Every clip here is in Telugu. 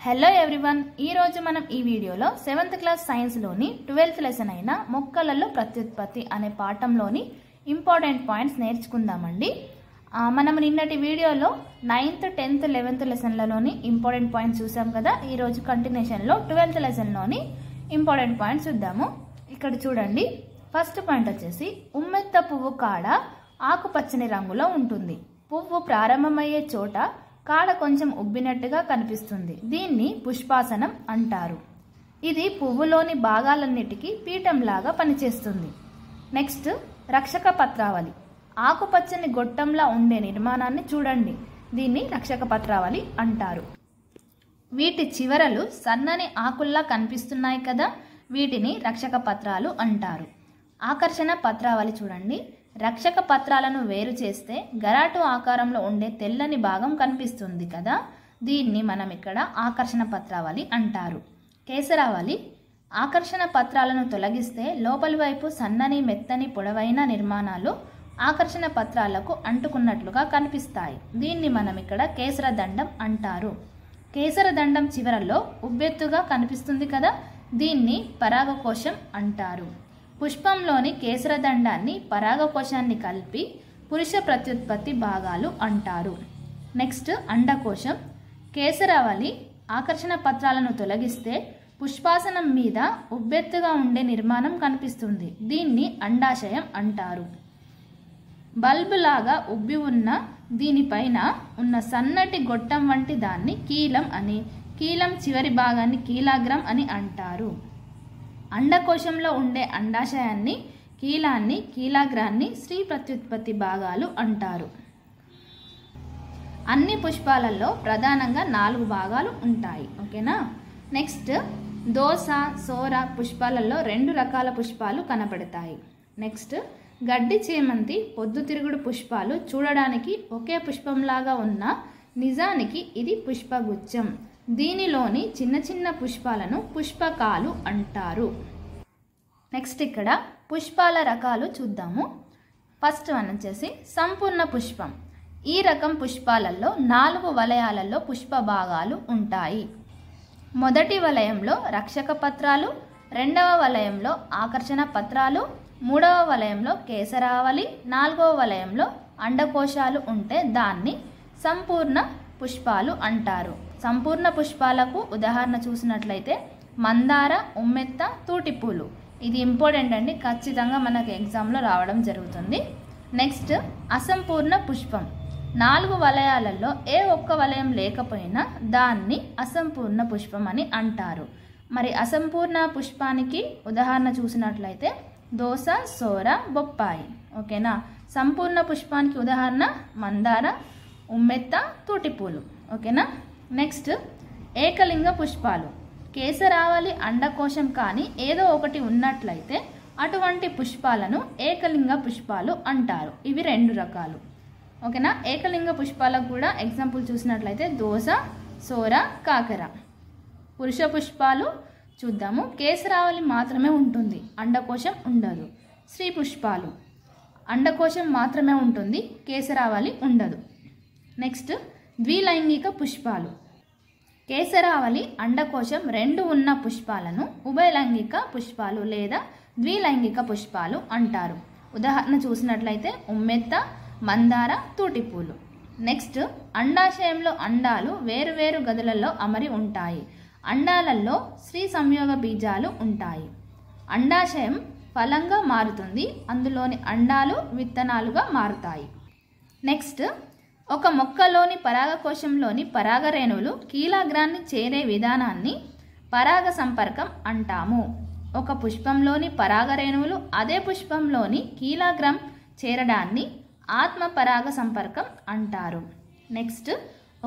హలో ఎవ్రీవన్, ఈ రోజు మనం ఈ వీడియోలో 7th క్లాస్ సైన్స్ లోని 12th లెసన్ అయిన మొక్కలలో ప్రత్యుత్పత్తి అనే పాఠంలోని ఇంపార్టెంట్ పాయింట్స్ నేర్చుకుందామండి. మనం నిన్నటి వీడియోలో 9th, 10th, 11th లెసన్లలోని important points చూసాం కదా. ఈ రోజు కంటిన్యూషన్లో 12th లెసన్లోని ఇంపార్టెంట్ పాయింట్స్ చూద్దాము. ఇక్కడ చూడండి, ఫస్ట్ పాయింట్ వచ్చేసి ఉమ్మెత్త పువ్వు కాడ ఆకుపచ్చని రంగులో ఉంటుంది. పువ్వు ప్రారంభమయ్యే చోట కాడ కొంచెం ఉబ్బినట్టుగా కనిపిస్తుంది. దీన్ని పుష్పాసనం అంటారు. ఇది పువ్వులోని భాగాలన్నిటికీ పీఠంలాగా పనిచేస్తుంది. నెక్స్ట్, రక్షక పత్రావళి. ఆకుపచ్చని గొట్టంలా ఉండే నిర్మాణాన్ని చూడండి. దీన్ని రక్షక పత్రావళి అంటారు. వీటి చివరలు సన్నని ఆకుల్లా కనిపిస్తున్నాయి కదా, వీటిని రక్షక పత్రాలు అంటారు. ఆకర్షణ పత్రావళి చూడండి. రక్షక పత్రాలను వేరు చేస్తే గరాటు ఆకారంలో ఉండే తెల్లని భాగం కనిపిస్తుంది కదా, దీన్ని మనం ఇక్కడ ఆకర్షణ పత్రావళి అంటారు. కేసరావళి. ఆకర్షణ పత్రాలను తొలగిస్తే లోపలి వైపు సన్నని మెత్తని పొడవైన నిర్మాణాలు ఆకర్షణ పత్రాలకు అంటుకున్నట్లుగా కనిపిస్తాయి. దీన్ని మనం ఇక్కడ కేసరదండం అంటారు. కేసరదండం చివరలో ఉబ్బెత్తుగా కనిపిస్తుంది కదా, దీన్ని పరాగకోశం అంటారు. పుష్పంలోని కేసరదండాన్ని పరాగకోశాన్ని కలిపి పురుష ప్రత్యుత్పత్తి భాగాలు అంటారు. నెక్స్ట్, అండకోశం. కేసరావళి ఆకర్షణ పత్రాలను తొలగిస్తే పుష్పాసనం మీద ఉబ్బెత్తుగా ఉండే నిర్మాణం కనిపిస్తుంది. దీన్ని అండాశయం అంటారు. బల్బు లాగా ఉబ్బి ఉన్న దీనిపైన ఉన్న సన్నటి గొట్టం వంటి దాన్ని కీలం అని, కీలం చివరి భాగాన్ని కీలాగ్రం అని అంటారు. అండకోశంలో ఉండే అండాశయాన్ని, కీలాన్ని, కీలాగ్రాన్ని స్త్రీ ప్రత్యుత్పత్తి భాగాలు అంటారు. అన్ని పుష్పాలలో ప్రధానంగా 4 భాగాలు ఉంటాయి. ఓకేనా. నెక్స్ట్, దోస, సోర పుష్పాలలో 2 రకాల పుష్పాలు కనబడతాయి. నెక్స్ట్, గడ్డి చేమంతి, పొద్దుతిరుగుడు పుష్పాలు చూడడానికి ఒకే పుష్పంలాగా ఉన్న నిజానికి ఇది పుష్పగుచ్చం. దీనిలోని చిన్న చిన్న పుష్పాలను పుష్పకాలు అంటారు. నెక్స్ట్, ఇక్కడ పుష్పాల రకాలు చూద్దాము. ఫస్ట్ వన్ వచ్చేసి సంపూర్ణ పుష్పం. ఈ రకం పుష్పాలలో 4 వలయాలలో పుష్ప భాగాలు ఉంటాయి. మొదటి వలయంలో రక్షక పత్రాలు, రెండవ వలయంలో ఆకర్షణ పత్రాలు, మూడవ వలయంలో కేసరావళి, 4వ వలయంలో అండకోశాలు ఉంటే దాన్ని సంపూర్ణ పుష్పాలు అంటారు. సంపూర్ణ పుష్పాలకు ఉదాహరణ చూసినట్లయితే మందార, ఉమ్మెత్త, తూటిపూలు. ఇది ఇంపార్టెంట్ అండి, ఖచ్చితంగా మనకు ఎగ్జామ్లో రావడం జరుగుతుంది. నెక్స్ట్, అసంపూర్ణ పుష్పం. 4 వలయాలలో ఏ ఒక్క వలయం లేకపోయినా దాన్ని అసంపూర్ణ పుష్పం అని అంటారు. మరి అసంపూర్ణ పుష్పానికి ఉదాహరణ చూసినట్లయితే దోస, సోర, బొప్పాయి. ఓకేనా. సంపూర్ణ పుష్పానికి ఉదాహరణ మందార, ఉమ్మెత్త, తూటిపూలు. ఓకేనా. నెక్స్ట్, ఏకలింగ పుష్పాలు. కేసరావళి, అండకోశం కానీ ఏదో ఒకటి ఉన్నట్లయితే అటువంటి పుష్పాలను ఏకలింగ పుష్పాలు అంటారు. ఇవి 2 రకాలు. ఓకేనా. ఏకలింగ పుష్పాలకు కూడా ఎగ్జాంపుల్ చూసినట్లయితే దోస, సోర, కాకర. పురుష పుష్పాలు చూద్దాము. కేసరావళి మాత్రమే ఉంటుంది, అండకోశం ఉండదు. స్త్రీ పుష్పాలు అండకోశం మాత్రమే ఉంటుంది, కేసరావళి ఉండదు. నెక్స్ట్, ద్విలైంగిక పుష్పాలు. కేసరావళి, అండకోశం 2 ఉన్న పుష్పాలను ఉభయలైంగిక పుష్పాలు లేదా ద్విలైంగిక పుష్పాలు అంటారు. ఉదాహరణ చూసినట్లయితే ఉమ్మెత్త, మందార, తూటిపూలు. నెక్స్ట్, అండాశయంలో అండాలు వేరువేరు గదులలో అమరి ఉంటాయి. అండాలలో స్త్రీ సంయోగ బీజాలు ఉంటాయి. అండాశయం ఫలంగా మారుతుంది, అందులోని అండాలు విత్తనాలుగా మారుతాయి. నెక్స్ట్, ఒక మొక్కలోని పరాగకోశంలోని పరాగరేణువులు కీలాగ్రాన్ని చేరే విధానాన్ని పరాగ సంపర్కం అంటాము. ఒక పుష్పంలోని పరాగరేణువులు అదే పుష్పంలోని కీలాగ్రం చేరడాన్ని ఆత్మ పరాగ సంపర్కం అంటారు. నెక్స్ట్,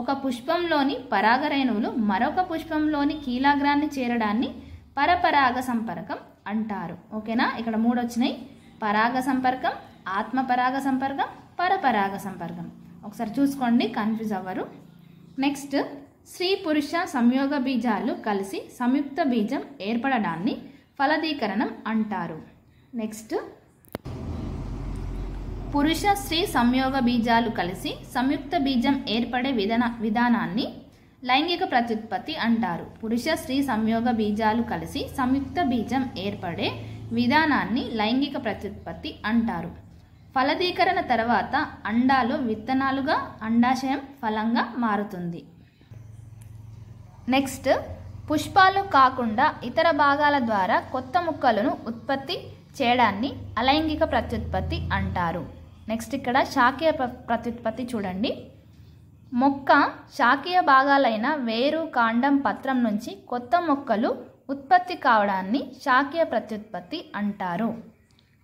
ఒక పుష్పంలోని పరాగరేణువులు మరొక పుష్పంలోని కీలాగ్రాన్ని చేరడాన్ని పరపరాగ సంపర్కం అంటారు. ఓకేనా. ఇక్కడ 3 వచ్చినాయి: పరాగ సంపర్కం, ఆత్మ పరాగ సంపర్కం, పరపరాగ సంపర్కం. ఒకసారి చూసుకోండి, కన్ఫ్యూజ్ అవ్వరు. నెక్స్ట్, స్త్రీ పురుష సంయోగ బీజాలు కలిసి సంయుక్త బీజం ఏర్పడడాన్ని ఫలదీకరణం అంటారు. నెక్స్ట్, పురుష స్త్రీ సంయోగ బీజాలు కలిసి సంయుక్త బీజం ఏర్పడే విధానాన్ని లైంగిక ప్రత్యుత్పత్తి అంటారు. పురుష స్త్రీ సంయోగ బీజాలు కలిసి సంయుక్త బీజం ఏర్పడే విధానాన్ని లైంగిక ప్రత్యుత్పత్తి అంటారు. ఫలదీకరణ తర్వాత అండాలు విత్తనాలుగా, అండాశయం ఫలంగా మారుతుంది. నెక్స్ట్, పుష్పాలు కాకుండా ఇతర భాగాల ద్వారా కొత్త ముక్కలను ఉత్పత్తి చేయడాన్ని అలైంగిక ప్రత్యుత్పత్తి అంటారు. నెక్స్ట్, ఇక్కడ శాఖీయ ప్రత్యుత్పత్తి చూడండి. మొక్క శాఖీయ భాగాలైన వేరు, కాండం, పత్రం నుంచి కొత్త మొక్కలు ఉత్పత్తి కావడాన్ని శాఖీయ ప్రత్యుత్పత్తి అంటారు.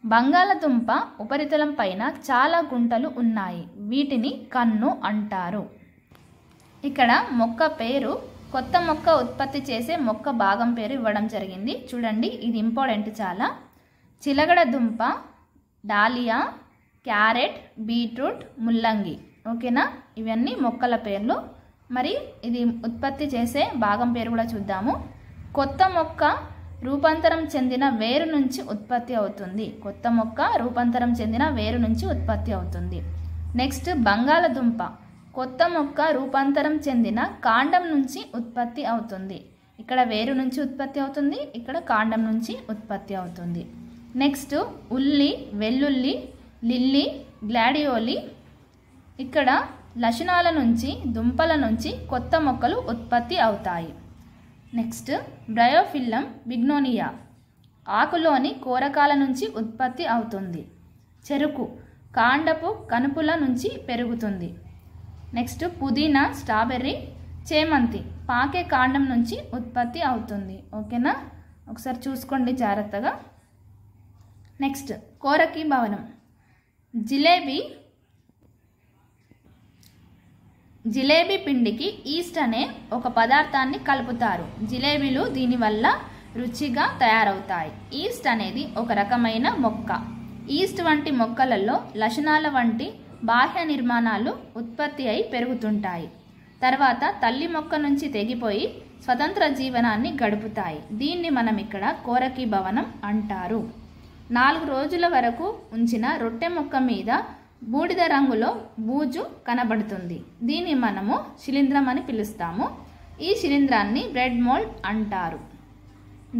బంగాళదుంప ఉపరితలం పైన చాలా గుంటలు ఉన్నాయి, వీటిని కన్ను అంటారు. ఇక్కడ మొక్క పేరు, కొత్త మొక్క ఉత్పత్తి చేసే మొక్క భాగం పేరు ఇవ్వడం జరిగింది. చూడండి, ఇది ఇంపార్టెంట్ చాలా. చిలగడ దుంప, డాలియా, క్యారెట్, బీట్రూట్, ముల్లంగి. ఓకేనా, ఇవన్నీ మొక్కల పేర్లు. మరి ఇది ఉత్పత్తి చేసే భాగం పేరు కూడా చూద్దాము. కొత్త మొక్క రూపాంతరం చెందిన వేరు నుంచి ఉత్పత్తి అవుతుంది. కొత్త మొక్క రూపాంతరం చెందిన వేరు నుంచి ఉత్పత్తి అవుతుంది. నెక్స్ట్, బంగాళదుంప కొత్త మొక్క రూపాంతరం చెందిన కాండం నుంచి ఉత్పత్తి అవుతుంది. ఇక్కడ వేరు నుంచి ఉత్పత్తి అవుతుంది, ఇక్కడ కాండం నుంచి ఉత్పత్తి అవుతుంది. నెక్స్ట్, ఉల్లి, వెల్లుల్లి, లిల్లీ, గ్లాడియోలి. ఇక్కడ లక్షణాల నుంచి, దుంపల నుంచి కొత్త మొక్కలు ఉత్పత్తి అవుతాయి. నెక్స్ట్, బ్రయోఫిల్లం బిగ్నోనియా ఆకులోని కోరకాల నుంచి ఉత్పత్తి అవుతుంది. చెరుకు కాండపు కనుపుల నుంచి పెరుగుతుంది. నెక్స్ట్, పుదీనా, స్ట్రాబెర్రీ, చేమంతి పాకే కాండం నుంచి ఉత్పత్తి అవుతుంది. ఓకేనా, ఒకసారి చూసుకోండి జాగ్రత్తగా. నెక్స్ట్, కోరకి భవనం. జిలేబీ పిండికి ఈస్ట్ అనే ఒక పదార్థాన్ని కలుపుతారు. జిలేబీలు దీనివల్ల రుచిగా తయారవుతాయి. ఈస్ట్ అనేది ఒక రకమైన మొక్క. ఈస్ట్ వంటి మొక్కలలో లక్షణాల వంటి బాహ్య నిర్మాణాలు ఉత్పత్తి అయి పెరుగుతుంటాయి. తర్వాత తల్లి మొక్క నుంచి తెగిపోయి స్వతంత్ర జీవనాన్ని గడుపుతాయి. దీన్ని మనం ఇక్కడ కోరకి భవనం అంటారు. 4 రోజుల వరకు ఉంచిన రొట్టె మొక్క మీద బూడిద రంగులో బూజు కనబడుతుంది. దీన్ని మనము శిలీంధ్రం అని పిలుస్తాము. ఈ శిలీంధ్రాన్ని బ్రెడ్ మోల్డ్ అంటారు.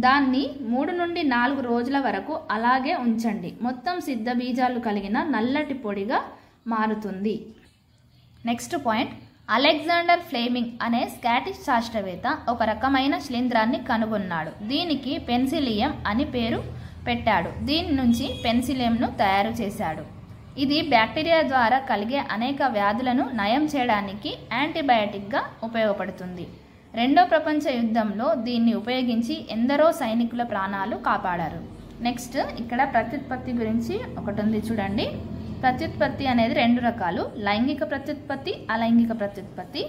దాన్ని 3 నుండి 4 రోజుల వరకు అలాగే ఉంచండి. మొత్తం సిద్ధ బీజాలు కలిగిన నల్లటి పొడిగా మారుతుంది. నెక్స్ట్ పాయింట్, అలెగ్జాండర్ ఫ్లెమింగ్ అనే స్కాటిష్ శాస్త్రవేత్త ఒక రకమైన శిలీంధ్రాన్ని కనుగొన్నాడు. దీనికి పెన్సిలియం అని పేరు పెట్టాడు. దీని నుంచి పెన్సిలియంను తయారు చేశాడు. ఇది బ్యాక్టీరియా ద్వారా కలిగే అనేక వ్యాధులను నయం చేయడానికి యాంటీబయాటిక్గా ఉపయోగపడుతుంది. 2వ ప్రపంచ యుద్ధంలో దీన్ని ఉపయోగించి ఎందరో సైనికుల ప్రాణాలు కాపాడారు. నెక్స్ట్, ఇక్కడ ప్రత్యుత్పత్తి గురించి ఒకటి ఉంది చూడండి. ప్రత్యుత్పత్తి అనేది 2 రకాలు, లైంగిక ప్రత్యుత్పత్తి, అలైంగిక ప్రత్యుత్పత్తి.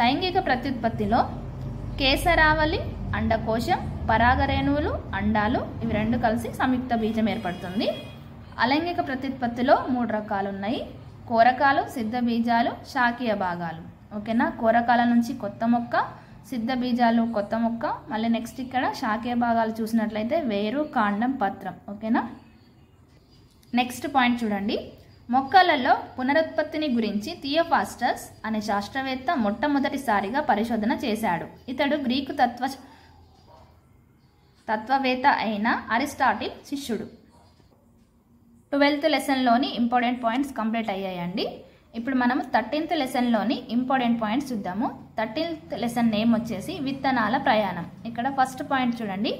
లైంగిక ప్రత్యుత్పత్తిలో కేసరావళి, అండకోశం, పరాగరేణువులు, అండాలు ఇవి 2 కలిసి సంయుక్త బీజం ఏర్పడుతుంది. అలైంగిక ప్రత్యుత్పత్తిలో 3 రకాలు ఉన్నాయి. కోరకాలు, సిద్ధ బీజాలు, శాఖీయ భాగాలు. ఓకేనా, కోరకాల నుంచి కొత్త మొక్క, సిద్ధ బీజాలు కొత్త మొక్క. మళ్ళీ నెక్స్ట్ ఇక్కడ శాఖీయ భాగాలు చూసినట్లయితే వేరు, కాండం, పత్రం. ఓకేనా. నెక్స్ట్ పాయింట్ చూడండి. మొక్కలలో పునరుత్పత్తిని గురించి థియోఫాస్టస్ అనే శాస్త్రవేత్త మొట్టమొదటిసారిగా పరిశోధన చేశాడు. ఇతడు గ్రీకు తత్వవేత్త అయిన అరిస్టాటిల్ శిష్యుడు. 12th లెసన్లోని ఇంపార్టెంట్ పాయింట్స్ కంప్లీట్ అయ్యాయండి. ఇప్పుడు మనము 13th లెసన్లోని ఇంపార్టెంట్ పాయింట్స్ చూద్దాము. 13th లెసన్ నేమ్ వచ్చేసి విత్తనాల ప్రయాణం. ఇక్కడ ఫస్ట్ పాయింట్ చూడండి.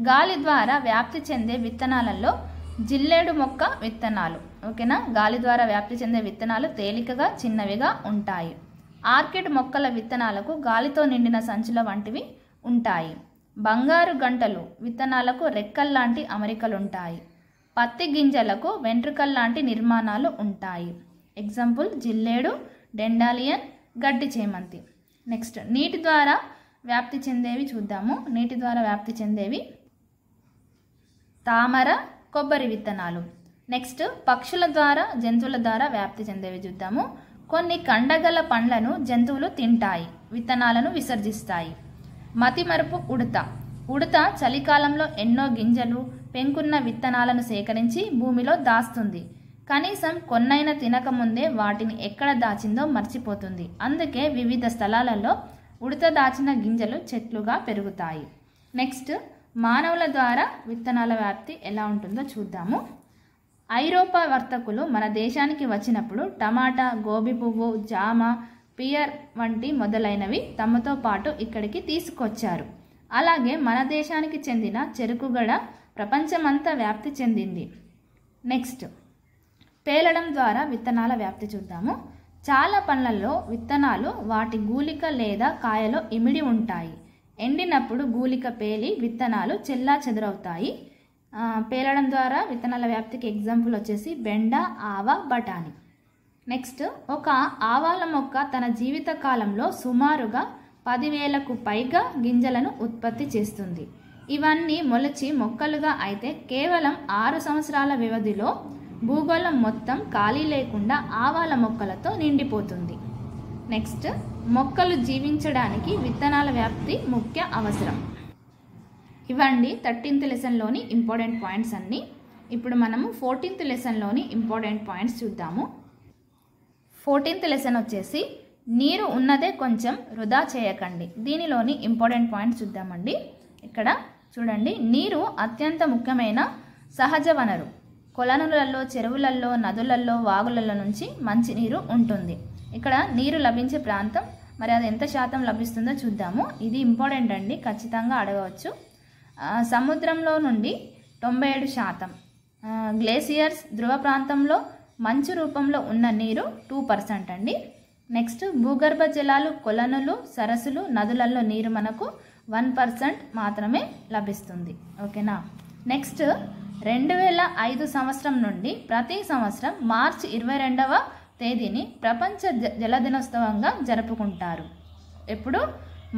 గాలి ద్వారా వ్యాప్తి చెందే విత్తనాలలో జిల్లేడు మొక్క విత్తనాలు. ఓకేనా, గాలి ద్వారా వ్యాప్తి చెందే విత్తనాలు తేలికగా చిన్నవిగా ఉంటాయి. ఆర్కిడ్ మొక్కల విత్తనాలకు గాలితో నిండిన సంచుల వంటివి ఉంటాయి. బంగారు గంటలు విత్తనాలకు రెక్కల్లాంటి అమరికలుంటాయి. పత్తి గింజలకు వెంట్రుకల్లాంటి నిర్మాణాలు ఉంటాయి. ఎగ్జాంపుల్ జిల్లేడు, డెండాలియన్, గడ్డి చేమంతి. నెక్స్ట్, నీటి ద్వారా వ్యాప్తి చెందేవి చూద్దాము. నీటి ద్వారా వ్యాప్తి చెందేవి తామర, కొబ్బరి విత్తనాలు. నెక్స్ట్, పక్షుల ద్వారా, జంతువుల ద్వారా వ్యాప్తి చెందేవి చూద్దాము. కొన్ని కండగల పండ్లను జంతువులు తింటాయి, విత్తనాలను విసర్జిస్తాయి. మతిమరుపు ఉడత. ఉడత చలికాలంలో ఎన్నో గింజలు, పెంకున్న విత్తనాలను సేకరించి భూమిలో దాస్తుంది. కనీసం కొన్నైనా తినకముందే వాటిని ఎక్కడ దాచిందో మర్చిపోతుంది. అందుకే వివిధ స్థలాలలో ఉడత దాచిన గింజలు చెట్లుగా పెరుగుతాయి. నెక్స్ట్ మానవుల ద్వారా విత్తనాల వ్యాప్తి ఎలా ఉంటుందో చూద్దాము. ఐరోపా వర్తకులు మన దేశానికి వచ్చినప్పుడు టమాటా, గోబీ పువ్వు, జామ, పియర్ వంటి మొదలైనవి తమతో పాటు ఇక్కడికి తీసుకొచ్చారు. అలాగే మన దేశానికి చెందిన చెరుకుగడ ప్రపంచమంతా వ్యాప్తి చెందింది. నెక్స్ట్ పేలడం ద్వారా విత్తనాల వ్యాప్తి చూద్దాము. చాలా పండ్లలో విత్తనాలు వాటి గూలిక లేదా కాయలో ఇమిడి ఉంటాయి. ఎండినప్పుడు గూలిక పేలి విత్తనాలు చెల్లా చెదరవుతాయి. పేలడం ద్వారా విత్తనాల వ్యాప్తికి ఎగ్జాంపుల్ వచ్చేసి బెండ, ఆవ, బఠానీ. నెక్స్ట్ ఒక ఆవాల మొక్క తన జీవిత కాలంలో సుమారుగా 10,000కు పైగా గింజలను ఉత్పత్తి చేస్తుంది. ఇవన్నీ మొలచి మొక్కలుగా అయితే కేవలం 6 సంవత్సరాల వ్యవధిలో భూగోళం మొత్తం ఖాళీ లేకుండా ఆవాల మొక్కలతో నిండిపోతుంది. నెక్స్ట్ మొక్కలు జీవించడానికి విత్తనాల వ్యాప్తి ముఖ్య అవసరం. ఇవండి 13th లెసన్లోని ఇంపార్టెంట్ పాయింట్స్ అన్నీ. ఇప్పుడు మనము 14th లెసన్లోని ఇంపార్టెంట్ పాయింట్స్ చూద్దాము. 14th లెసన్ వచ్చేసి నీరు ఉన్నదే కొంచెం వృధా చేయకండి. దీనిలోని ఇంపార్టెంట్ పాయింట్స్ చూద్దామండి. ఇక్కడ చూడండి, నీరు అత్యంత ముఖ్యమైన సహజ వనరు. కొలనులలో, చెరువులలో, నదులలో, వాగులలో నుంచి మంచినీరు ఉంటుంది. ఇక్కడ నీరు లభించే ప్రాంతం, మరి అది ఎంత శాతం లభిస్తుందో చూద్దాము. ఇది ఇంపార్టెంట్ అండి, ఖచ్చితంగా అడగవచ్చు. సముద్రంలో నుండి 97%, గ్లేసియర్స్ ధ్రువ ప్రాంతంలో మంచు రూపంలో ఉన్న నీరు 2% అండి. నెక్స్ట్ భూగర్భ జలాలు, కొలనులు, సరస్సులు, నదులలో నీరు మనకు 1% మాత్రమే లభిస్తుంది. ఓకేనా. నెక్స్ట్ 2005 సంవత్సరం నుండి ప్రతి సంవత్సరం మార్చి 22వ తేదీని ప్రపంచ జల దినోత్సవంగా జరుపుకుంటారు. ఎప్పుడు?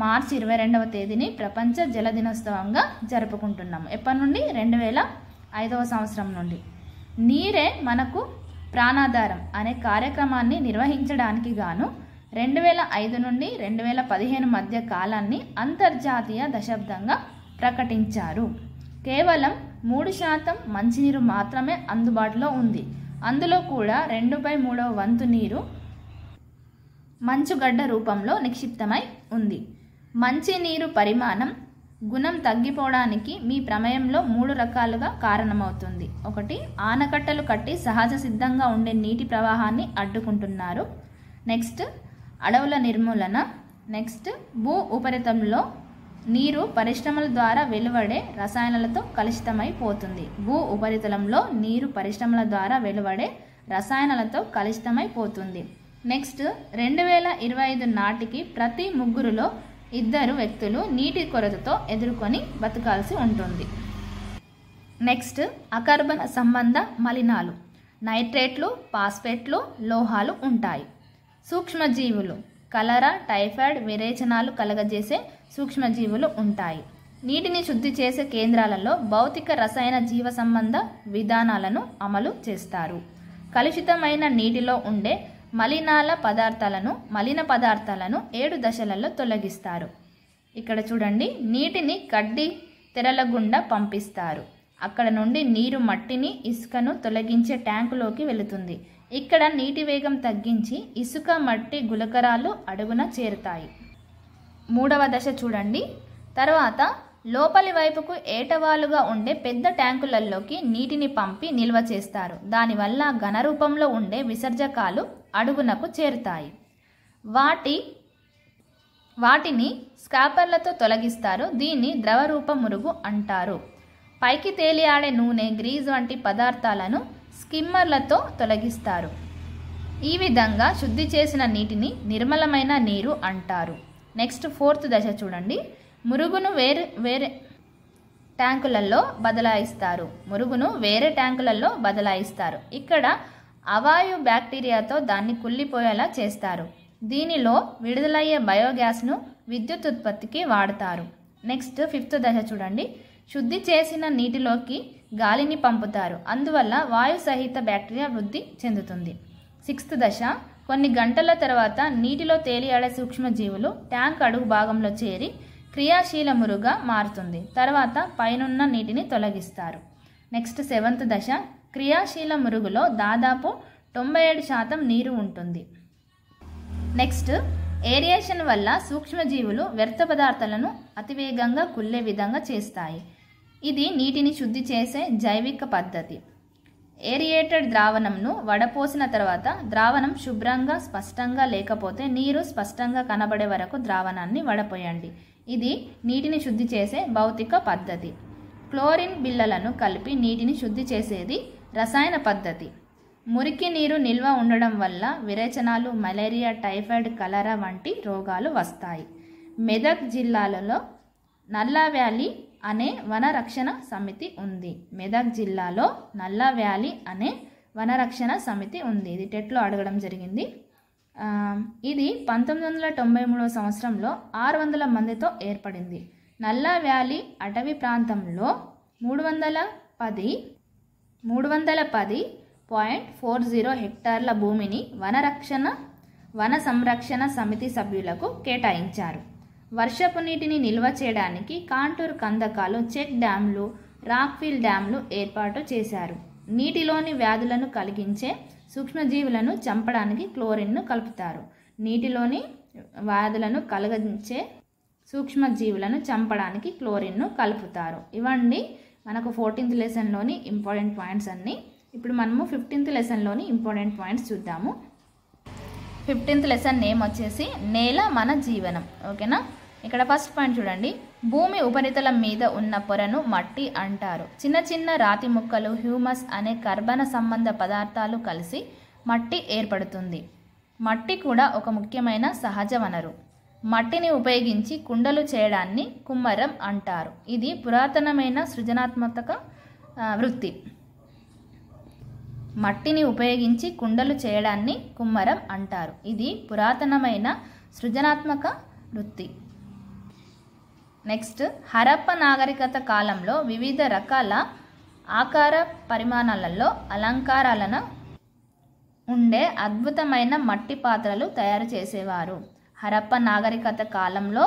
మార్చి 22వ తేదీని ప్రపంచ జల దినోత్సవంగా జరుపుకుంటున్నాము. ఎప్పటి నుండి? 2005వ సంవత్సరం నుండి. నీరే మనకు ప్రాణాధారం అనే కార్యక్రమాన్ని నిర్వహించడానికి గాను 2005 నుండి 2015 మధ్య కాలాన్ని అంతర్జాతీయ దశాబ్దంగా ప్రకటించారు. కేవలం 3% మంచినీరు మాత్రమే అందుబాటులో ఉంది. అందులో కూడా 2/3 వంతు నీరు మంచుగడ్డ రూపంలో నిక్షిప్తమై ఉంది. మంచినీరు పరిమాణం, గుణం తగ్గిపోవడానికి మీ ప్రమేయంలో 3 రకాలుగా కారణమవుతుంది. 1, ఆనకట్టలు కట్టి సహజ సిద్ధంగా ఉండే నీటి ప్రవాహాన్ని అడ్డుకుంటున్నారు. నెక్స్ట్ అడవుల నిర్మూలన. నెక్స్ట్ భూ ఉపరితలంలో నీరు పరిశ్రమల ద్వారా వెలువడే రసాయనాలతో కలుషితమైపోతుంది. భూ ఉపరితలంలో నీరు పరిశ్రమల ద్వారా వెలువడే రసాయనాలతో కలుషితమైపోతుంది. నెక్స్ట్ 2025 నాటికి ప్రతి 3లో 2 వ్యక్తులు నీటి కొరతతో ఎదుర్కొని బతకాల్సి ఉంటుంది. నెక్స్ట్ అకర్బన సంబంధ మలినాలు, నైట్రేట్లు, ఫాస్ఫేట్లు, లోహాలు ఉంటాయి. సూక్ష్మజీవులు, కలరా, టైఫాయిడ్, విరేచనాలు కలగజేసే సూక్ష్మజీవులు ఉంటాయి. నీటిని శుద్ధి చేసే కేంద్రాలలో భౌతిక, రసాయన, జీవ సంబంధ విధానాలను అమలు చేస్తారు. కలుషితమైన నీటిలో ఉండే మలిన పదార్థాలను 7 దశలలో తొలగిస్తారు. ఇక్కడ చూడండి, నీటిని కడ్డీ తెరల గుండా పంపిస్తారు. అక్కడ నుండి నీరు మట్టిని, ఇసుకను తొలగించే ట్యాంకులోకి వెళుతుంది. ఇక్కడ నీటి వేగం తగ్గించి ఇసుక, మట్టి, గులకరాలు అడుగున చేరుతాయి. 3వ దశ చూడండి. తర్వాత లోపలి వైపుకు ఏటవాలుగా ఉండే పెద్ద ట్యాంకులలోకి నీటిని పంపి నిల్వ చేస్తారు. దానివల్ల ఘన రూపంలో ఉండే విసర్జకాలు అడుగునకు చేరుతాయి. వాటిని స్కాపర్లతో తొలగిస్తారు. దీన్ని ద్రవరూప మురుగు అంటారు. పైకి తేలియాడే నూనె, గ్రీజ్ వంటి పదార్థాలను స్కిమ్మర్లతో తొలగిస్తారు. ఈ విధంగా శుద్ధి చేసిన నీటిని నిర్మలమైన నీరు అంటారు. నెక్స్ట్ 4th దశ చూడండి. మురుగును వేరే ట్యాంకులలో బదలాయిస్తారు. ఇక్కడ అవాయు బ్యాక్టీరియాతో దాన్ని కుళ్ళిపోయేలా చేస్తారు. దీనిలో విడుదలయ్యే బయోగ్యాస్ను విద్యుత్ ఉత్పత్తికి వాడతారు. నెక్స్ట్ 5th దశ చూడండి. శుద్ధి చేసిన నీటిలోకి గాలిని పంపుతారు. అందువల్ల వాయు సహిత బ్యాక్టీరియా వృద్ధి చెందుతుంది. 6th దశ. కొన్ని గంటల తర్వాత నీటిలో తేలియాడే సూక్ష్మజీవులు ట్యాంక్ అడుగు భాగంలో చేరి క్రియాశీల మురుగుగా మారుతుంది. తర్వాత పైనున్న నీటిని తొలగిస్తారు. నెక్స్ట్ 7th దశ. క్రియాశీల మురుగులో దాదాపు 97% నీరు ఉంటుంది. నెక్స్ట్ ఏరియేషన్ వల్ల సూక్ష్మజీవులు వ్యర్థ పదార్థాలను అతివేగంగా కుళ్ళే విధంగా చేస్తాయి. ఇది నీటిని శుద్ధి చేసే జైవిక పద్ధతి. ఏరియేటెడ్ ద్రావణంను వడపోసిన తర్వాత ద్రావణం శుభ్రంగా స్పష్టంగా లేకపోతే నీరు స్పష్టంగా కనబడే వరకు ద్రావణాన్ని వడపోయండి. ఇది నీటిని శుద్ధి చేసే భౌతిక పద్ధతి. క్లోరిన్ బిళ్ళలను కలిపి నీటిని శుద్ధి చేసేది రసాయన పద్ధతి. మురికి నీరు నిల్వ ఉండడం వల్ల విరేచనాలు, మలేరియా, టైఫాయిడ్, కలరా వంటి రోగాలు వస్తాయి. మెదక్ జిల్లాలో నల్లా వ్యాలీ అనే వనరక్షణ సమితి ఉంది. మెదక్ జిల్లాలో నల్లా వ్యాలీ అనే వనరక్షణ సమితి ఉంది. ఇది టెట్లో అడగడం జరిగింది. ఇది 1993 సంవత్సరంలో 600 మందితో ఏర్పడింది. నల్లా వ్యాలీ అటవీ ప్రాంతంలో 310.40 హెక్టార్ల భూమిని వన సంరక్షణ సమితి సభ్యులకు కేటాయించారు. వర్షపు నీటిని నిల్వ చేయడానికి కాంటూర్ కందకాలు, చెక్ డ్యాంలు, రాక్ఫిల్ డ్యాంలు ఏర్పాటు చేశారు. నీటిలోని వ్యాధులను కలిగించే సూక్ష్మజీవులను చంపడానికి క్లోరిన్ను కలుపుతారు. నీటిలోని వ్యాధులను కలిగించే సూక్ష్మజీవులను చంపడానికి క్లోరిన్ను కలుపుతారు. ఇవన్నీ మనకు 14th లెసన్లోని ఇంపార్టెంట్ పాయింట్స్ అన్నీ. ఇప్పుడు మనము 15th లెసన్లోని ఇంపార్టెంట్ పాయింట్స్ చూద్దాము. 15th లెసన్ నేమ్ వచ్చేసి నేల మన జీవనం. ఓకేనా? ఇక్కడ ఫస్ట్ పాయింట్ చూడండి. భూమి ఉపరితలం మీద ఉన్న పొరను మట్టి అంటారు. చిన్న చిన్న రాతి ముక్కలు, హ్యూమస్ అనే కర్బన సంబంధ పదార్థాలు కలిసి మట్టి ఏర్పడుతుంది. మట్టి కూడా ఒక ముఖ్యమైన సహజ వనరు. మట్టిని ఉపయోగించి కుండలు చేయడాన్ని కుమ్మరం అంటారు. ఇది పురాతనమైన సృజనాత్మక వృత్తి. మట్టిని ఉపయోగించి కుండలు చేయడాన్ని కుమ్మరం అంటారు. ఇది పురాతనమైన సృజనాత్మక వృత్తి. నెక్స్ట్, హరప్ప నాగరికత కాలంలో వివిధ రకాల ఆకార పరిమాణాలలో అలంకారాలను ఉండే అద్భుతమైన మట్టి పాత్రలు తయారు చేసేవారు. హరప్ప నాగరికత కాలంలో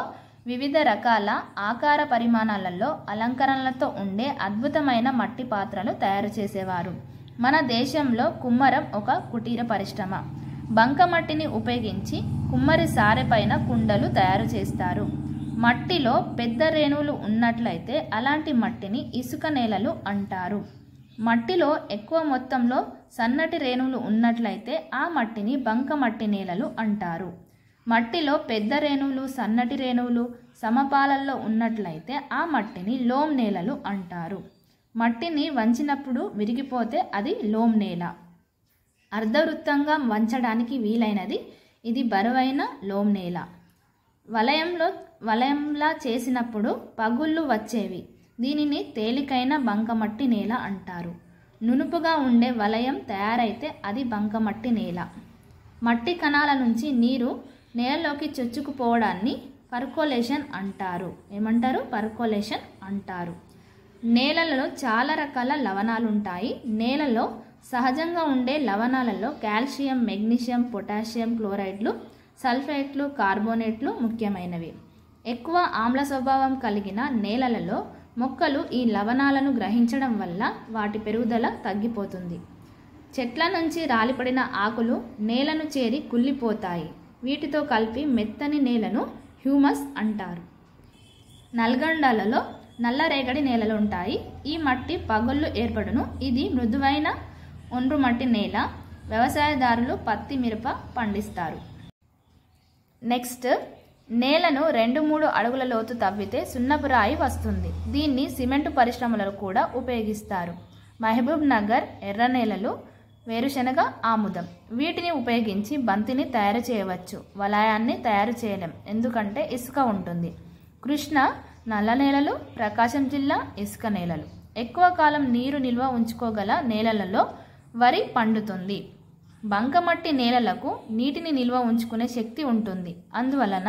వివిధ రకాల ఆకార పరిమాణాలలో అలంకరణలతో ఉండే అద్భుతమైన మట్టి పాత్రలు తయారు చేసేవారు. మన దేశంలో కుమ్మరం ఒక కుటీర పరిశ్రమ. బంకమట్టిని ఉపయోగించి కుమ్మరి సారె పైన కుండలు తయారు చేస్తారు. మట్టిలో పెద్ద రేణువులు ఉన్నట్లయితే అలాంటి మట్టిని ఇసుక నేలలు అంటారు. మట్టిలో ఎక్కువ మొత్తంలో సన్నటి రేణువులు ఉన్నట్లయితే ఆ మట్టిని బంకమట్టి నేలలు అంటారు. మట్టిలో పెద్ద రేణువులు, సన్నటి రేణువులు సమపాలల్లో ఉన్నట్లయితే ఆ మట్టిని లోమ్ నేలలు అంటారు. మట్టిని వంచినప్పుడు విరిగిపోతే అది లోమ్ నేల. అర్ధవృత్తంగా వంచడానికి వీలైనది ఇది బరువైన లోమ్ నేల. వలయంలా చేసినప్పుడు పగుళ్ళు వచ్చేవి. దీనిని తేలికైన బంకమట్టి నేల అంటారు. నునుపుగా ఉండే వలయం తయారైతే అది బంకమట్టి నేల. మట్టి కణాల నుంచి నీరు నేలలోకి చొచ్చుకుపోవడాన్ని పర్కోలేషన్ అంటారు. ఏమంటారు? పర్కోలేషన్ అంటారు. నేలలలో చాలా రకాల లవణాలు ఉంటాయి. నేలలో సహజంగా ఉండే లవణాలలో కాల్షియం, మెగ్నీషియం, పొటాషియం, క్లోరైడ్లు, సల్ఫేట్లు, కార్బోనేట్లు ముఖ్యమైనవి. ఎక్కువ ఆమ్ల స్వభావం కలిగిన నేలలలో మొక్కలు ఈ లవణాలను గ్రహించడం వల్ల వాటి పెరుగుదల తగ్గిపోతుంది. చెట్ల నుంచి రాలిపడిన ఆకులు నేలను చేరి కుళ్ళిపోతాయి. వీటితో కలిపి మెత్తని నేలను హ్యూమస్ అంటారు. నల్గొండలలో నల్లరేగడి నేలలు ఉంటాయి. ఈ మట్టి పగుళ్ళు ఏర్పడును. ఇది మృదువైన ఒండ్రు మట్టి నేల. వ్యవసాయదారులు పత్తి, మిరప పండిస్తారు. నెక్స్ట్, నేలను 2-3 అడుగుల లోతు తవ్వితే సున్నపు రాయి వస్తుంది. దీన్ని సిమెంటు పరిశ్రమలలో కూడా ఉపయోగిస్తారు. మహబూబ్ నగర్ ఎర్ర నేలలు, వేరుశనగ, ఆముదం వీటిని ఉపయోగించి బంతిని తయారు చేయవచ్చు. వలయాన్ని తయారు చేయలేం, ఎందుకంటే ఇసుక ఉంటుంది. కృష్ణ నల్ల నేలలు, ప్రకాశం జిల్లా ఇసుక నేలలు. ఎక్కువ కాలం నీరు నిల్వ ఉంచుకోగల నేలలలో వరి పండుతుంది. బంకమట్టి నేలలకు నీటిని నిల్వ ఉంచుకునే శక్తి ఉంటుంది. అందువలన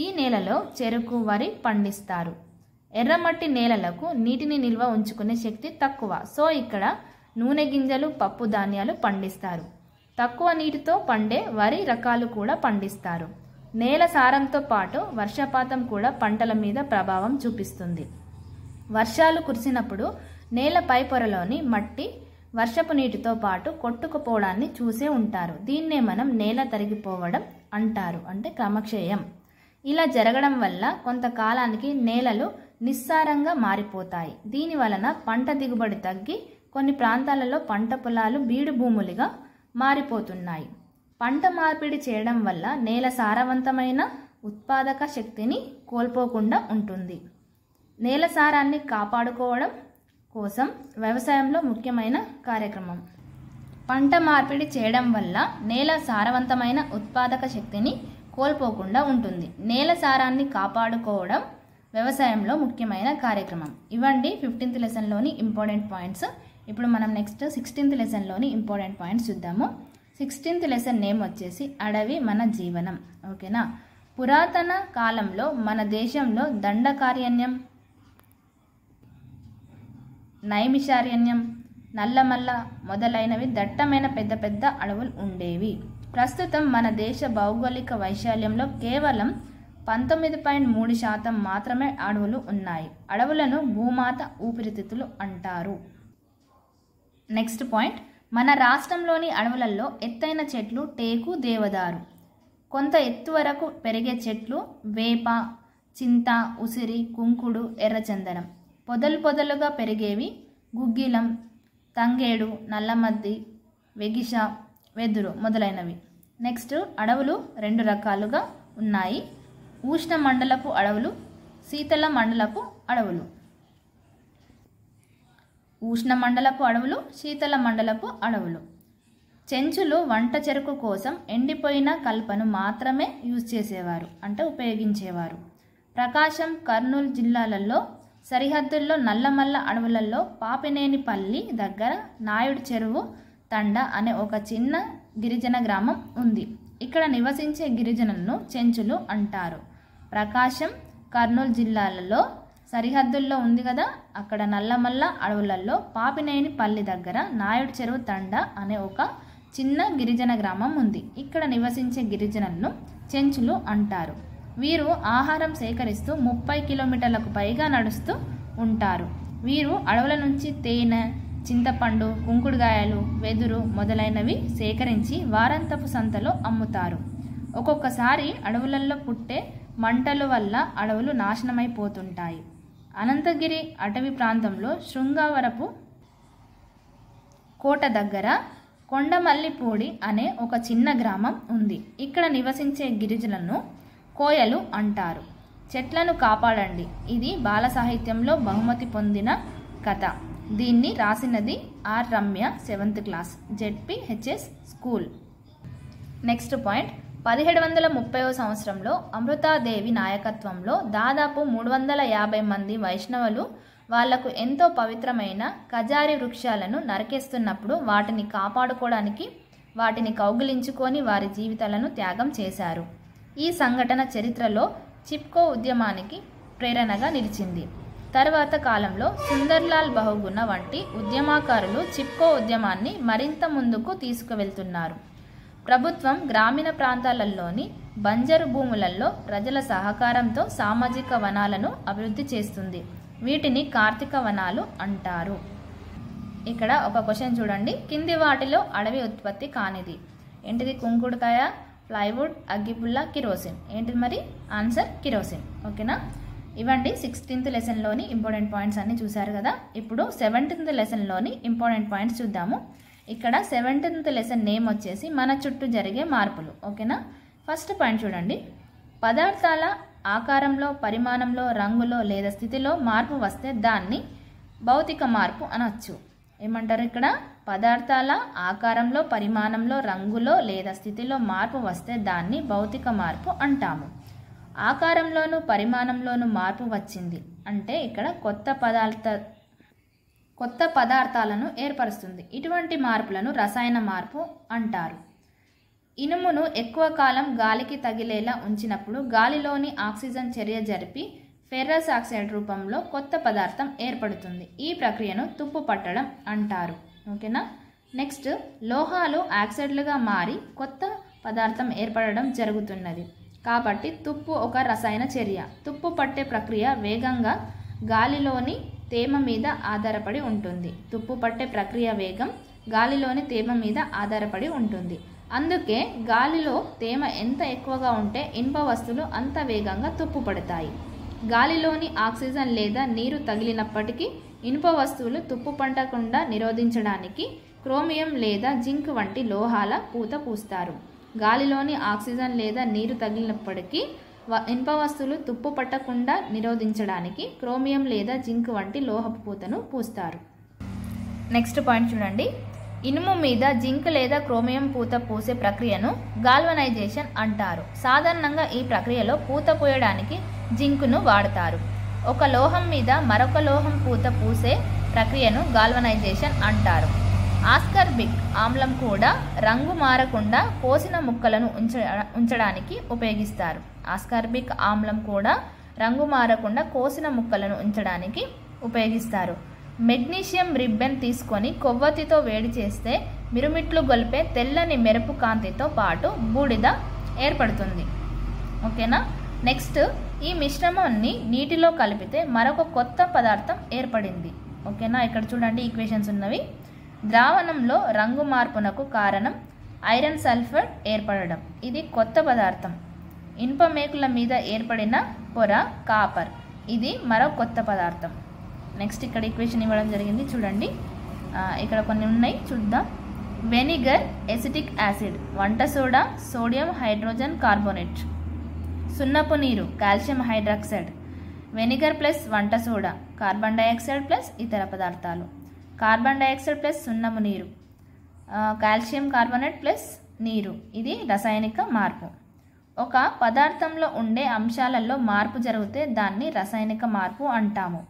ఈ నేలలో చెరుకు, వరి పండిస్తారు. ఎర్రమట్టి నేలలకు నీటిని నిల్వ ఉంచుకునే శక్తి తక్కువ. సో ఇక్కడ నూనె గింజలు, పప్పు ధాన్యాలు పండిస్తారు. తక్కువ నీటితో పండే వరి రకాలు కూడా పండిస్తారు. నేల సారంతో పాటు వర్షపాతం కూడా పంటల మీద ప్రభావం చూపిస్తుంది. వర్షాలు కురిసినప్పుడు నేల పై పొరలోని మట్టి వర్షపు నీటితో పాటు కొట్టుకుపోవడాన్ని చూసే ఉంటారు. దీన్నే మనం నేల తరిగిపోవడం అంటారు, అంటే క్రమక్షయం. ఇలా జరగడం వల్ల కొంతకాలానికి నేలలు నిస్సారంగా మారిపోతాయి. దీని వలన పంట దిగుబడి తగ్గి కొన్ని ప్రాంతాలలో పంట పొలాలు బీడు భూములుగా మారిపోతున్నాయి. పంట మార్పిడి చేయడం వల్ల నేల సారవంతమైన ఉత్పాదక శక్తిని కోల్పోకుండా ఉంటుంది. నేల సారాన్ని కాపాడుకోవడం కోసం వ్యవసాయంలో ముఖ్యమైన కార్యక్రమం. పంట మార్పిడి చేయడం వల్ల నేల సారవంతమైన ఉత్పాదక శక్తిని కోల్పోకుండా ఉంటుంది. నేల సారాన్ని కాపాడుకోవడం వ్యవసాయంలో ముఖ్యమైన కార్యక్రమం. ఇవ్వండి 15th లెసన్లోని ఇంపార్టెంట్ పాయింట్స్. ఇప్పుడు మనం నెక్స్ట్ 16th లెసన్లోని ఇంపార్టెంట్ పాయింట్స్ చూద్దాము. 16th లెసన్ నేమ్ వచ్చేసి అడవి మన జీవనం. ఓకేనా. పురాతన కాలంలో మన దేశంలో దండకారణ్యం, నైమిషారణ్యం, నల్లమల్ల మొదలైనవి దట్టమైన పెద్ద పెద్ద అడవులు ఉండేవి. ప్రస్తుతం మన దేశ భౌగోళిక వైశాల్యంలో కేవలం 19.3% మాత్రమే అడవులు ఉన్నాయి. అడవులను భూమాత ఊపిరితిత్తులు అంటారు. నెక్స్ట్ పాయింట్, మన రాష్ట్రంలోని అడవులలో ఎత్తైన చెట్లు టేకు, దేవదారు. కొంత ఎత్తు వరకు పెరిగే చెట్లు వేప, చింత, ఉసిరి, కుంకుడు, ఎర్రచందనం. పొదలు పొదలుగా పెరిగేవి గుగ్గిలం, తంగేడు, నల్లమద్ది, వెగిష, వెదురు మొదలైనవి. నెక్స్ట్, అడవులు 2 రకాలుగా ఉన్నాయి. ఉష్ణ మండలపు అడవులు, శీతల మండలపు అడవులు. ఉష్ణ మండలపు అడవులు, శీతల మండలపు అడవులు. చెంచులు వంట చెరుకు కోసం ఎండిపోయిన కల్పను మాత్రమే యూజ్ చేసేవారు, అంటే ఉపయోగించేవారు. ప్రకాశం, కర్నూలు జిల్లాలలో సరిహద్దుల్లో నల్లమల్ల అడవులలో పాపినేనిపల్లి దగ్గర నాయుడు చెరువు తండ అనే ఒక చిన్న గిరిజన గ్రామం ఉంది. ఇక్కడ నివసించే గిరిజనులను చెంచులు అంటారు. ప్రకాశం, కర్నూలు జిల్లాలలో సరిహద్దుల్లో ఉంది కదా, అక్కడ నల్లమల్ల అడవులలో పాపినేనిపల్లి దగ్గర నాయుడు చెరువు తండ అనే ఒక చిన్న గిరిజన గ్రామం ఉంది. ఇక్కడ నివసించే గిరిజనులను చెంచులు అంటారు. వీరు ఆహారం సేకరిస్తూ 30 కిలోమీటర్లకు పైగా నడుస్తూ ఉంటారు. వీరు అడవుల నుంచి తేనె, చింతపండు, కుంకుడుగాయలు, వెదురు మొదలైనవి సేకరించి వారాంతపు సంతలో అమ్ముతారు. ఒక్కొక్కసారి అడవులలో పుట్టే మంటల వల్ల అడవులు నాశనమైపోతుంటాయి. అనంతగిరి అటవీ ప్రాంతంలో శృంగవరపు కోట దగ్గర కొండమల్లిపూడి అనే ఒక చిన్న గ్రామం ఉంది. ఇక్కడ నివసించే గిరిజనులను కోయలు అంటారు. చెట్లను కాపాడండి, ఇది బాల సాహిత్యంలో బహుమతి పొందిన కథ. దీన్ని రాసినది R Ramya, 7th class, ZPHS school. Next point, 1730వ సంవత్సరంలో అమృతాదేవి నాయకత్వంలో దాదాపు 350 మంది వైష్ణవులు వాళ్లకు ఎంతో పవిత్రమైన కజారి వృక్షాలను నరికేస్తున్నప్పుడు వాటిని కాపాడుకోవడానికి వాటిని కౌగిలించుకొని వారి జీవితాలను త్యాగం చేశారు. ఈ సంఘటన చరిత్రలో చిప్కో ఉద్యమానికి ప్రేరణగా నిలిచింది. తర్వాత కాలంలో సుందర్లాల్ బహుగుణ వంటి ఉద్యమకారులు చిప్కో ఉద్యమాన్ని మరింత ముందుకు తీసుకువెళ్తున్నారు. ప్రభుత్వం గ్రామీణ ప్రాంతాలలోని బంజరు భూములలో ప్రజల సహకారంతో సామాజిక వనాలను అభివృద్ధి చేస్తుంది. వీటిని కార్తీక వనాలు అంటారు. ఇక్కడ ఒక క్వశ్చన్ చూడండి, కింది వాటిలో అడవి ఉత్పత్తి కానిది ఏంటిది? కుంకుడుకాయ, ప్లైవుడ్, అగ్గిపుల్ల, కిరోసిన్. ఏంటిది మరి? Answer kerosene. ఓకేనా. ఇవ్వండి 16th లెసన్లోని ఇంపార్టెంట్ పాయింట్స్ అన్ని చూశారు కదా. ఇప్పుడు 17th లెసన్లోని ఇంపార్టెంట్ పాయింట్స్ చూద్దాము. ఇక్కడ 17th లెసన్ నేమ్ వచ్చేసి మన చుట్టూ జరిగే మార్పులు. ఓకేనా. ఫస్ట్ పాయింట్ చూడండి, పదార్థాల ఆకారంలో, పరిమాణంలో, రంగులో లేదా స్థితిలో మార్పు వస్తే దాన్ని భౌతిక మార్పు అనొచ్చు. ఏమంటారు ఇక్కడ? పదార్థాల ఆకారంలో, పరిమాణంలో, రంగులో లేదా స్థితిలో మార్పు వస్తే దాన్ని భౌతిక మార్పు అంటాము. ఆకారంలోను పరిమాణంలోను మార్పు వచ్చింది అంటే ఇక్కడ కొత్త పదార్థాలను ఏర్పరుస్తుంది. ఇటువంటి మార్పులను రసాయన మార్పు అంటారు. ఇనుమును ఎక్కువ కాలం గాలికి తగిలేలా ఉంచినప్పుడు గాలిలోని ఆక్సిజన్ చర్య జరిపి ఫెర్రస్ ఆక్సైడ్ రూపంలో కొత్త పదార్థం ఏర్పడుతుంది. ఈ ప్రక్రియను తుప్పు పట్టడం అంటారు. ఓకేనా. నెక్స్ట్, లోహాలు ఆక్సైడ్లుగా మారి కొత్త పదార్థం ఏర్పడడం జరుగుతున్నది. కాబట్టి తుప్పు ఒక రసాయన చర్య. తుప్పు పట్టే ప్రక్రియ వేగంగా గాలిలోని తేమ మీద ఆధారపడి ఉంటుంది. తుప్పు పట్టే ప్రక్రియ వేగం గాలిలోని తేమ మీద ఆధారపడి ఉంటుంది. అందుకే గాలిలో తేమ ఎంత ఎక్కువగా ఉంటే ఇనుప వస్తువులు అంత వేగంగా తుప్పుపడతాయి. గాలిలోని ఆక్సిజన్ లేదా నీరు తగిలినప్పటికీ ఇనుప వస్తువులు తుప్పు పట్టకుండా నిరోధించడానికి క్రోమియం లేదా జింక్ వంటి లోహాల పూత పూస్తారు. గాలిలోని ఆక్సిజన్ లేదా నీరు తగిలినప్పటికీ ఇనుప వస్తువులు తుప్పు పట్టకుండా నిరోధించడానికి క్రోమియం లేదా జింక్ వంటి లోహపు పూతను పూస్తారు. నెక్స్ట్ పాయింట్ చూడండి. ఇనుము మీద జింక్ లేదా క్రోమియం పూత పూసే ప్రక్రియను గాల్వనైజేషన్ అంటారు. సాధారణంగా ఈ ప్రక్రియలో పూత పూయడానికి జింకును వాడతారు. ఒక లోహం మీద మరొక లోహం పూత పూసే ప్రక్రియను గాల్వనైజేషన్ అంటారు. ఆస్కార్బిక్ ఆమ్లం కూడా రంగు మారకుండా కోసిన ముక్కలను ఉంచడానికి ఉపయోగిస్తారు. ఆస్కార్బిక్ ఆమ్లం కూడా రంగు మారకుండా కోసిన ముక్కలను ఉంచడానికి ఉపయోగిస్తారు. మెగ్నీషియం రిబ్బన్ తీసుకొని కొవ్వొత్తితో వేడి చేస్తే మిరుమిట్లు గొలిపే తెల్లని మెరుపు కాంతితో పాటు బూడిద ఏర్పడుతుంది. ఓకేనా. నెక్స్ట్, ఈ మిశ్రమాన్ని నీటిలో కలిపితే మరొక కొత్త పదార్థం ఏర్పడింది. ఓకేనా. ఇక్కడ చూడండి ఈక్వేషన్స్ ఉన్నవి. ద్రావణంలో రంగు మార్పునకు కారణం ఐరన్ సల్ఫర్ ఏర్పడడం. ఇది కొత్త పదార్థం. ఇనుప మేకుల మీద ఏర్పడిన పొర కాపర్. ఇది మరో కొత్త పదార్థం. నెక్స్ట్ ఇక్కడ ఈక్వేషన్ ఇవ్వడం జరిగింది చూడండి. ఇక్కడ కొన్ని ఉన్నాయి చూద్దాం. వెనిగర్ ఎసిటిక్ యాసిడ్, వంట సోడా సోడియం హైడ్రోజన్ కార్బోనేట్, సున్నపు నీరు కాల్షియం హైడ్రాక్సైడ్, వెనిగర్ ప్లస్ వంట సోడా కార్బన్ డైఆక్సైడ్ ప్లస్ ఇతర పదార్థాలు, కార్బన్ డైఆక్సైడ్ ప్లస్ సున్నపు నీరు, కాల్షియం కార్బోనేట్ ప్లస్ నీరు. ఇది రసాయనిక మార్పు. ఒక పదార్థంలో ఉండే అంశాలలో మార్పు జరిగితే దాన్ని రసాయనిక మార్పు అంటాము.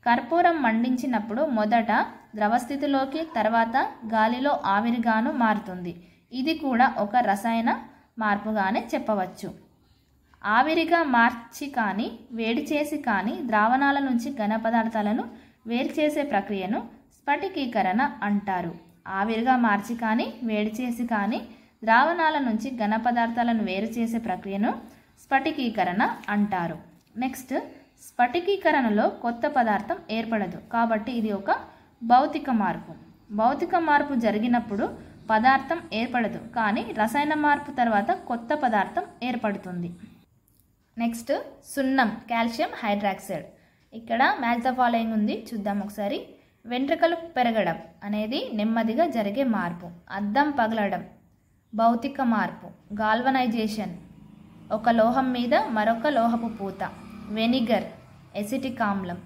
కర్పూరం మండించినప్పుడు మొదట ద్రవస్థితిలోకి తర్వాత గాలిలో ఆవిరిగాను మారుతుంది. ఇది కూడా ఒక రసాయన మార్పుగానే చెప్పవచ్చు. ఆవిరిగా మార్చి కానీ వేడి చేసి కానీ ద్రావణాల నుంచి ఘన పదార్థాలను వేరు చేసే ప్రక్రియను స్ఫటికీకరణ అంటారు. ఆవిరిగా మార్చి కానీ వేడి చేసి కానీ ద్రావణాల నుంచి ఘన పదార్థాలను వేరు చేసే ప్రక్రియను స్ఫటికీకరణ అంటారు. నెక్స్ట్, స్ఫటికీకరణలో కొత్త పదార్థం ఏర్పడదు కాబట్టి ఇది ఒక భౌతిక మార్పు. భౌతిక మార్పు జరిగినప్పుడు పదార్థం ఏర్పడదు కానీ రసాయన మార్పు తర్వాత కొత్త పదార్థం ఏర్పడుతుంది. నెక్స్ట్, సున్నం కాల్షియం హైడ్రాక్సైడ్. ఇక్కడ మ్యాచ్ ద ఫాలోయింగ్ ఉంది, చూద్దాం ఒకసారి. వెంట్రుకలు పెరగడం అనేది నెమ్మదిగా జరిగే మార్పు. అద్దం పగలడం భౌతిక మార్పు. గాల్వనైజేషన్ ఒక లోహం మీద మరొక లోహపు పూత. వెనిగర్ ఎసిటిక్ ఆమ్లం.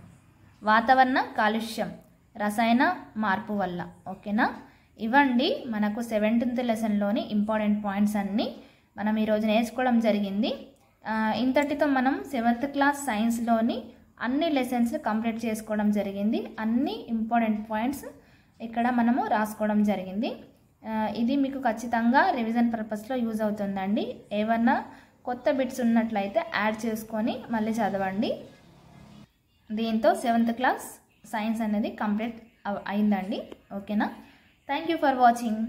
వాతావరణ కాలుష్యం రసాయన మార్పు వల్ల. ఓకేనా. ఇవ్వండి మనకు 17th లెసన్లోని ఇంపార్టెంట్ పాయింట్స్ అన్నీ మనం ఈరోజు నేర్చుకోవడం జరిగింది. ఇంతటితో మనం 7th క్లాస్ సైన్స్లోని అన్ని లెసన్స్ కంప్లీట్ చేసుకోవడం జరిగింది. అన్ని ఇంపార్టెంట్ పాయింట్స్ ఇక్కడ మనము రాసుకోవడం జరిగింది. ఇది మీకు ఖచ్చితంగా రివిజన్ పర్పస్లో యూజ్ అవుతుందండి. ఏమన్నా కొత్త బిట్స్ ఉన్నట్లయితే యాడ్ చేసుకొని మళ్ళీ చదవండి. దీంతో 7th క్లాస్ సైన్స్ అనేది కంప్లీట్ అయిందండి. ఓకేనా. Thank you for watching.